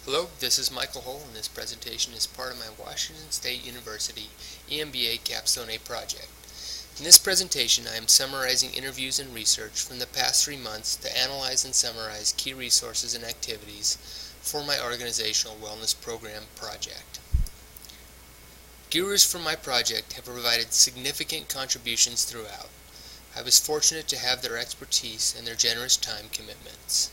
Hello, this is Michael Hull, and this presentation is part of my Washington State University EMBA Capstone A project. In this presentation, I am summarizing interviews and research from the past 3 months to analyze and summarize key resources and activities for my organizational wellness program project. Gurus from my project have provided significant contributions throughout. I was fortunate to have their expertise and their generous time commitments.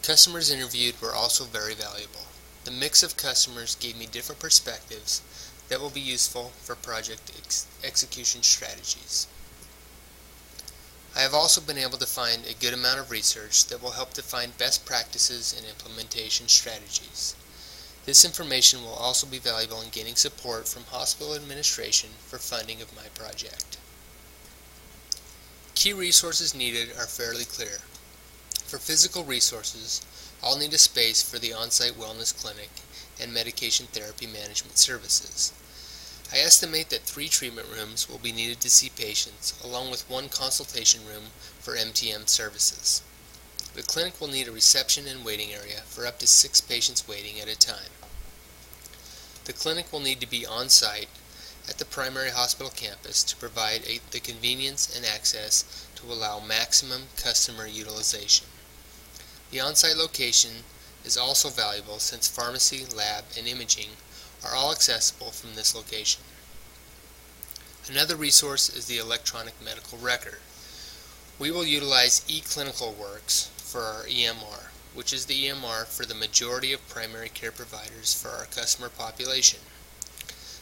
Customers interviewed were also very valuable. The mix of customers gave me different perspectives that will be useful for project execution strategies. I have also been able to find a good amount of research that will help define best practices and implementation strategies. This information will also be valuable in gaining support from hospital administration for funding of my project. Key resources needed are fairly clear. For physical resources, I'll need a space for the on-site wellness clinic and medication therapy management services. I estimate that 3 treatment rooms will be needed to see patients, along with 1 consultation room for MTM services. The clinic will need a reception and waiting area for up to 6 patients waiting at a time. The clinic will need to be on-site at the primary hospital campus to provide the convenience and access to allow maximum customer utilization. The on-site location is also valuable since pharmacy, lab, and imaging are all accessible from this location. Another resource is the electronic medical record. We will utilize eClinicalWorks for our EMR, which is the EMR for the majority of primary care providers for our customer population.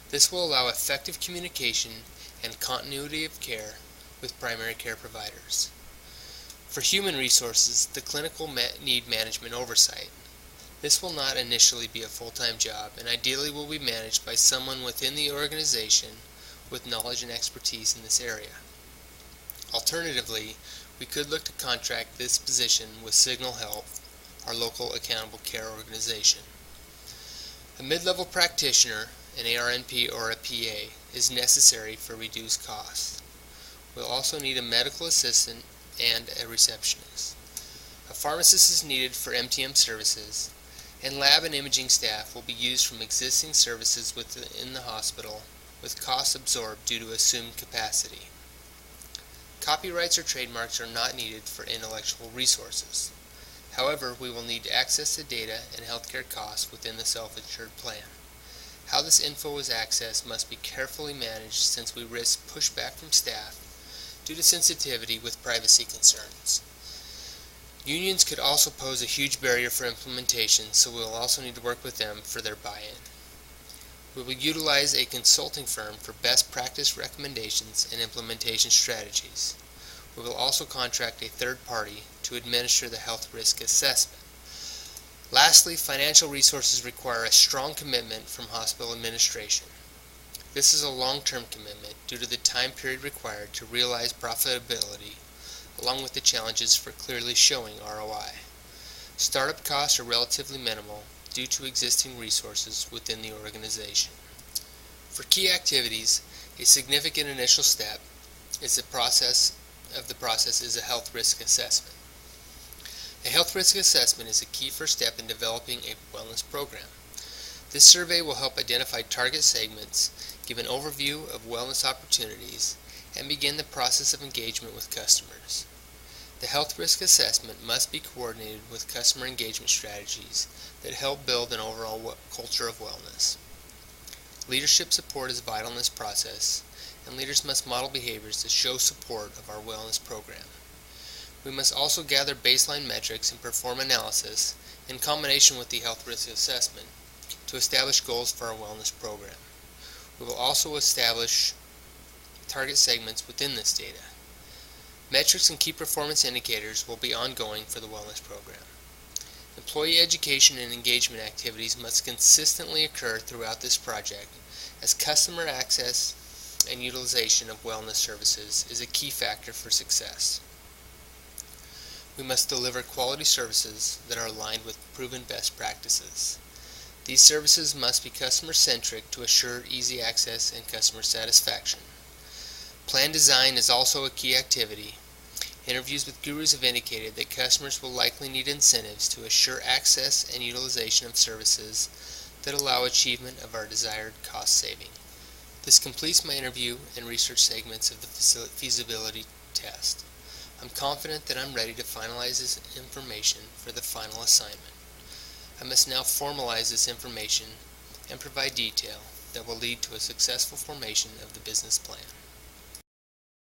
This will allow effective communication and continuity of care with primary care providers. For human resources, the clinic will need management oversight. This will not initially be a full-time job and ideally will be managed by someone within the organization with knowledge and expertise in this area. Alternatively, we could look to contract this position with Signal Health, our local accountable care organization. A mid-level practitioner, an ARNP or a PA, is necessary for reduced costs. We'll also need a medical assistant and a receptionist. A pharmacist is needed for MTM services, and lab and imaging staff will be used from existing services within the hospital, with costs absorbed due to assumed capacity. Copyrights or trademarks are not needed for intellectual resources. However, we will need access to data and healthcare costs within the self-insured plan. How this info is accessed must be carefully managed since we risk pushback from staff due to sensitivity with privacy concerns. Unions could also pose a huge barrier for implementation, so we will also need to work with them for their buy-in. We will utilize a consulting firm for best practice recommendations and implementation strategies. We will also contract a third party to administer the health risk assessment. Lastly, financial resources require a strong commitment from hospital administration. This is a long-term commitment due to the time period required to realize profitability, along with the challenges for clearly showing ROI. Startup costs are relatively minimal due to existing resources within the organization. For key activities, a significant initial step is the process is a health risk assessment. A health risk assessment is a key first step in developing a wellness program. This survey will help identify target segments, give an overview of wellness opportunities, and begin the process of engagement with customers. The health risk assessment must be coordinated with customer engagement strategies that help build an overall culture of wellness. Leadership support is vital in this process, and leaders must model behaviors that show support of our wellness program. We must also gather baseline metrics and perform analysis in combination with the health risk assessment to establish goals for our wellness program. We will also establish target segments within this data. Metrics and key performance indicators will be ongoing for the wellness program. Employee education and engagement activities must consistently occur throughout this project, as customer access and utilization of wellness services is a key factor for success. We must deliver quality services that are aligned with proven best practices. These services must be customer-centric to assure easy access and customer satisfaction. Plan design is also a key activity. Interviews with gurus have indicated that customers will likely need incentives to assure access and utilization of services that allow achievement of our desired cost saving. This completes my interview and research segments of the feasibility test. I'm confident that I'm ready to finalize this information for the final assignment. I must now formalize this information and provide detail that will lead to a successful formation of the business plan.